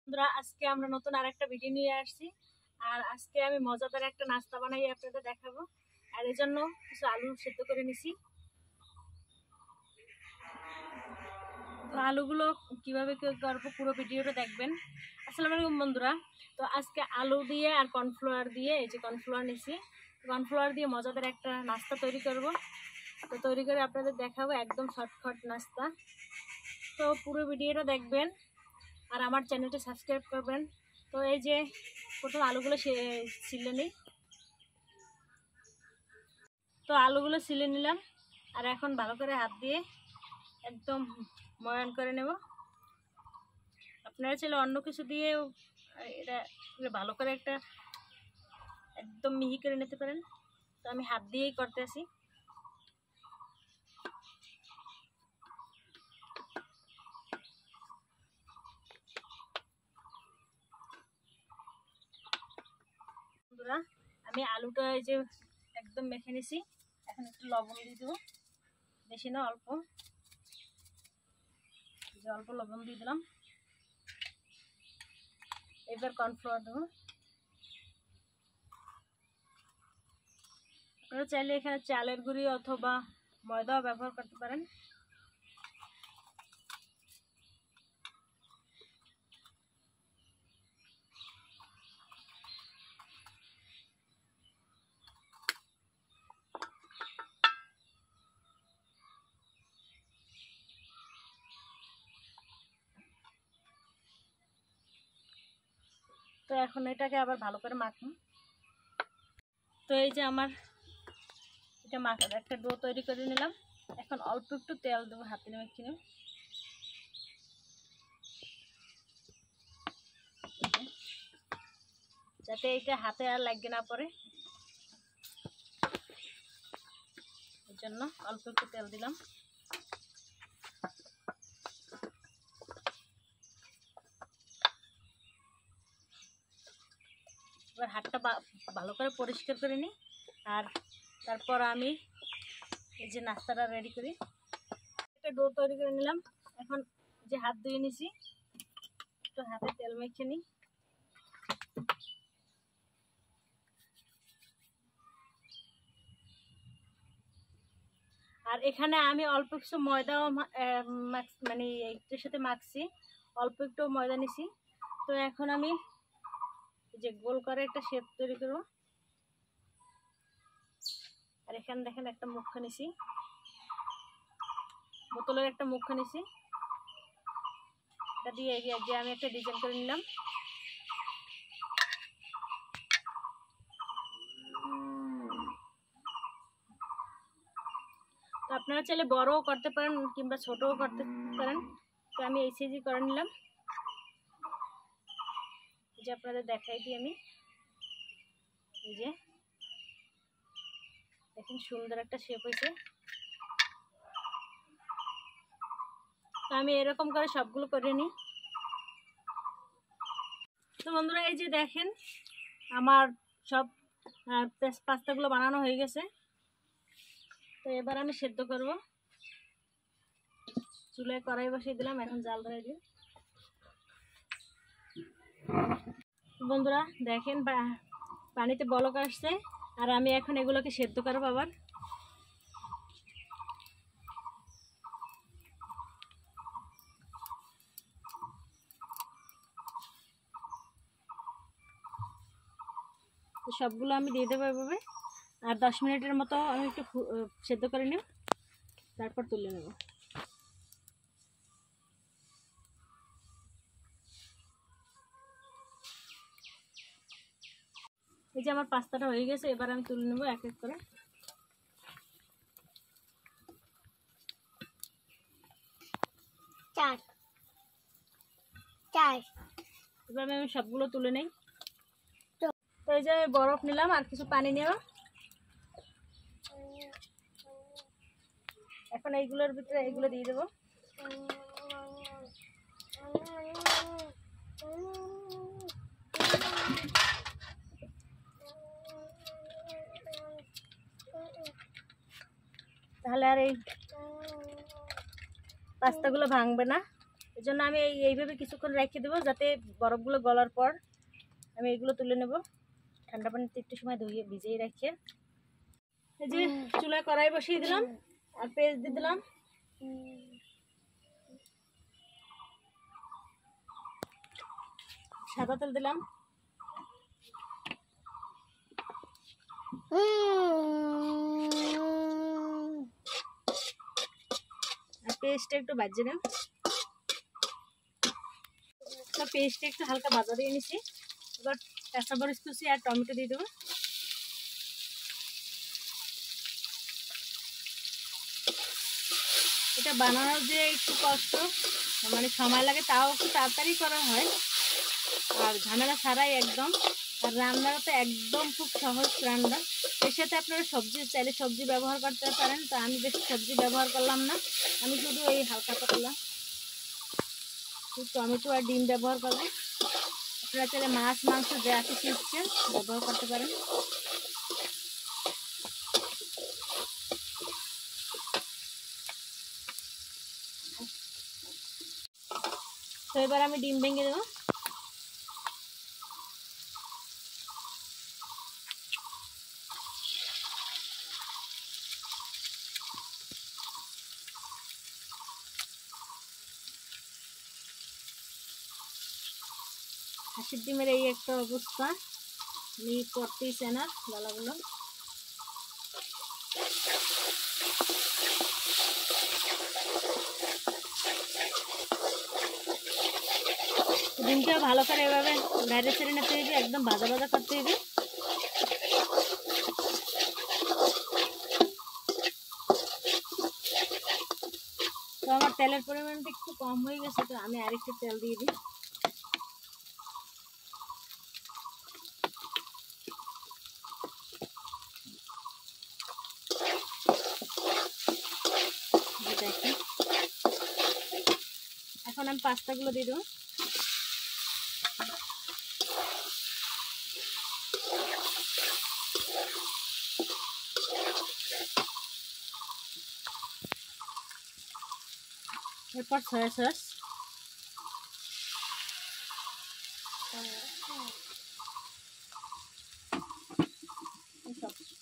বন্ধুরা, আজকে আমরা নতুন আরেকটা ভিডিও নিয়ে আসছি। আর আজকে আমি মজাদার একটা নাস্তা বানাই আপনাদের দেখাবো। আর এর জন্য কিছু আলু সেদ্ধ করে নিছি। তো আলুগুলো কিভাবে করবো পুরো ভিডিওটা দেখবেন। আসসালামু আলাইকুম বন্ধুরা। তো আজকে আলু দিয়ে আর কর্নফ্লাওয়ার দিয়ে, এই যে কর্নফ্লাওয়ার নিছি, কর্নফ্লাওয়ার দিয়ে মজাদার একটা নাস্তা তৈরি করব। তো তৈরি করে আপনাদের দেখাবো, একদম শর্টকাট নাস্তা। তো পুরো ভিডিওটা দেখবেন আর আমার চ্যানেলটা সাবস্ক্রাইব করবেন। তো এই যে প্রথম আলুগুলো ছিলে নিই। তো আলুগুলো ছিলে নিলাম আর এখন ভালো করে হাত দিয়ে একদম ময়ান করে নেব। আপনারা চাইলে অন্য কিছু দিয়েও এটা ভালো করে একটা একদম মিহি করে নিতে পারেন। তো আমি হাত দিয়েই করতে আসি। বন্ধুরা, আমি আলুটা এই যে একদম মেখে নিছি। এখন একটু লবণ দিয়ে দেবো, বেশি না, অল্প অল্প লবণ দিয়ে দিলাম। এবার কর্নফ্লাওয়ার দেবো। আপনারা চাইলে এখানে চালের গুঁড়ি অথবা ময়দাও ব্যবহার করতে পারেন। তো এখন এটাকে আবার ভালো করে মাখুন। তো এই যে আমার এটা মাখার একটা ডো তৈরি করে নিলাম। এখন অল্প একটু তেল দেবো, হাতে মেখে নেব, যাতে এটা হাতে আর লাগবে না পরে। এর জন্য অল্প একটু তেল দিলাম। এবার হাতটা ভালো করে পরিষ্কার করে নিই। আর তারপর আমি এই যে নাস্তাটা রেডি করি। একটা ডো তৈরি করে নিলাম। এখন যে হাত ধুয়ে নিছি, একটু হাতে তেল মেখে নিই। আর এখানে আমি অল্প কিছু ময়দাও মানে এইটার সাথে মাখছি, অল্প একটু ময়দা নিছি। তো এখন আমি যে গোল করে একটা শেপ তৈরি করবো। আর এখানে দেখেন একটা মুখা নিছি, বোতলের একটা মুখা নিছি। এটা দিয়ে যে আমি একটা ডিজাইন করে নিলাম। তো আপনারা চাইলে বড়ও করতে পারেন কিংবা ছোটও করতে পারেন। তো আমি এই সাইজই করে নিলাম। এই যে আপনাদের দেখাই দিই আমি, এই যে দেখেন সুন্দর একটা শেপ হয়েছে। তো আমি এরকম করে সবগুলো করে নিই। তো বন্ধুরা, এই যে দেখেন আমার সব পাস্তাগুলো বানানো হয়ে গেছে। তো এবার আমি সেদ্ধ করব। চুলায় কড়াই বসিয়ে দিলাম, এখন জাল ধরে দিই। বন্ধুরা দেখেন পানিতে বলক আসছে। আর আমি এখন এগুলোকে সেদ্ধ করবো আবার। তো সবগুলো আমি দিয়ে দেবো এভাবে। আর 10 মিনিটের মতো আমি একটু সেদ্ধ করে নেব, তারপর তুলে নেব। এই যে আমার পাস্তাটা হয়ে গেছে, এবার আমি তুলে নেব এক এক করে। এবার আমি সবগুলো তুলে নেই। তো এই যে বরফ নিলাম আর কিছু পানি নেব। এখন এইগুলোর ভিতরে এইগুলো দিয়ে দেবো। তাহলে আর এই পাস্তাগুলো ভাঙবে না। এই জন্য আমি এইভাবে কিছুক্ষণ রেখে দেবো, যাতে বরফগুলো গলার পর আমি এগুলো তুলে নেব। ঠান্ডা পানিতে একটু সময় ধুয়ে ভিজিয়ে রাখিয়ে এই যে চুলায় কড়াই বসিয়ে দিলাম আর পেঁয়াজ দিয়ে দিলাম। সাদা তেল দিলাম। আর পেস্টটা একটু ভাজে নেব। পেস্টটা একটু হালকা ভাজা দিয়ে নিচ্ছি। এবার কাঁচামরিচ কুচি আর টমেটো দিয়ে দেবো। এটা বানানোর যে একটু কষ্ট, মানে সময় লাগে, তাও একটু তাড়াতাড়ি করা হয় আর ঝামেলা ছাড়াই একদম। আর রান্নাটা তো একদম খুব সহজ রান্না। এর সাথে আপনারা সবজি চাইলে সবজি ব্যবহার করতে পারেন, তো আমি বেশি সবজি ব্যবহার করলাম না, আমি শুধু এই হালকা পাতলা টমেটো আর ডিম ব্যবহার করবো। আপনারা চাইলে মাছ মাংস যা কিছু ইচ্ছে ব্যবহার করতে পারেন। তো এবার আমি ডিম ভেঙে দেবো। হাঁসের ডিমের এই একটা অবস্থা, আমি করতেই চাই না গলাগুলো। ডিমটা ভালো করে এভাবে বাইরে ছেড়ে নিতে হবে, একদম ভাজা ভাজা করতে হবে। তো আমার তেলের পরিমাণটা একটু কম হয়ে গেছে, তো আমি আরেকটু তেল দিয়ে দিই। দেখেন এখন আমি পাস্তাগুলো দিয়ে দেবো। এরপর সয়া সস,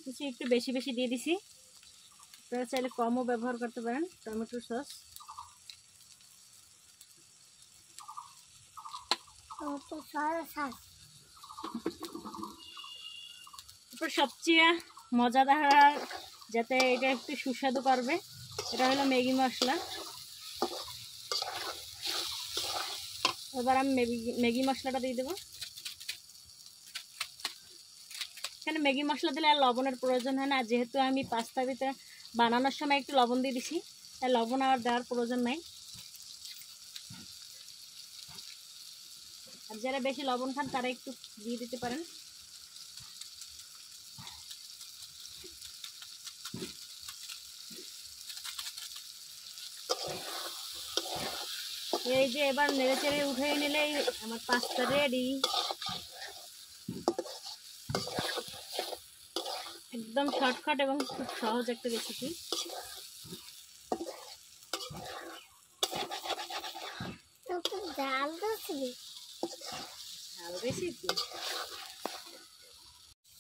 কিছু একটু বেশি বেশি দিয়ে দিছি। আপনারা চাইলে কমও ব্যবহার করতে পারেন। টমেটো সস, তারপর সবচেয়ে মজাদার, যাতে এটা একটু সুস্বাদু করবে, এটা হলো ম্যাগি মশলা। এবার আমি ম্যাগি মশলাটা দিয়ে দেবো। এখানে ম্যাগি মশলা দিলে আর লবণের প্রয়োজন হয় না, যেহেতু আমি পাস্তা ভিতরে বানানোর সময় একটু লবণ দিয়ে দিছি, তাই লবণ আর দেওয়ার প্রয়োজন নাই। আর যারা বেশি লবণ খান তারা একটু দিয়ে দিতে পারেন। এই যে এবার নেড়ে চেড়ে উঠে নিলেই আমার পাস্তা রেডি। একদম শর্টকাট এবং খুব সহজ একটা রেসিপি।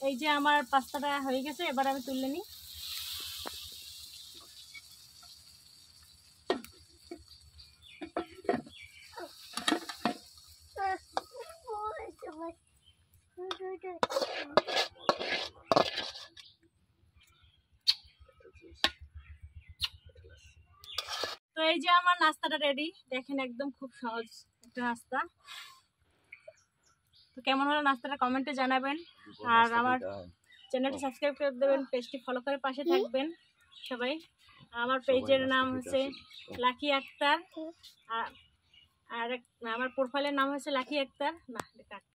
এই যে আমার পাস্তাটা হয়ে গেছে, এবার আমি তুলে নিই। তো এই যে আমার নাস্তাটা রেডি, দেখেন একদম খুব সহজ একটা নাস্তা। তো কেমন হলো নাস্তাটা কমেন্টে জানাবেন, আর আমার চ্যানেলটি সাবস্ক্রাইব করে দেবেন, পেজটি ফলো করে পাশে থাকবেন সবাই। আমার পেজের নাম হচ্ছে লাকি আক্তার, আর আমার প্রোফাইলের নাম হচ্ছে লাকি আক্তার। না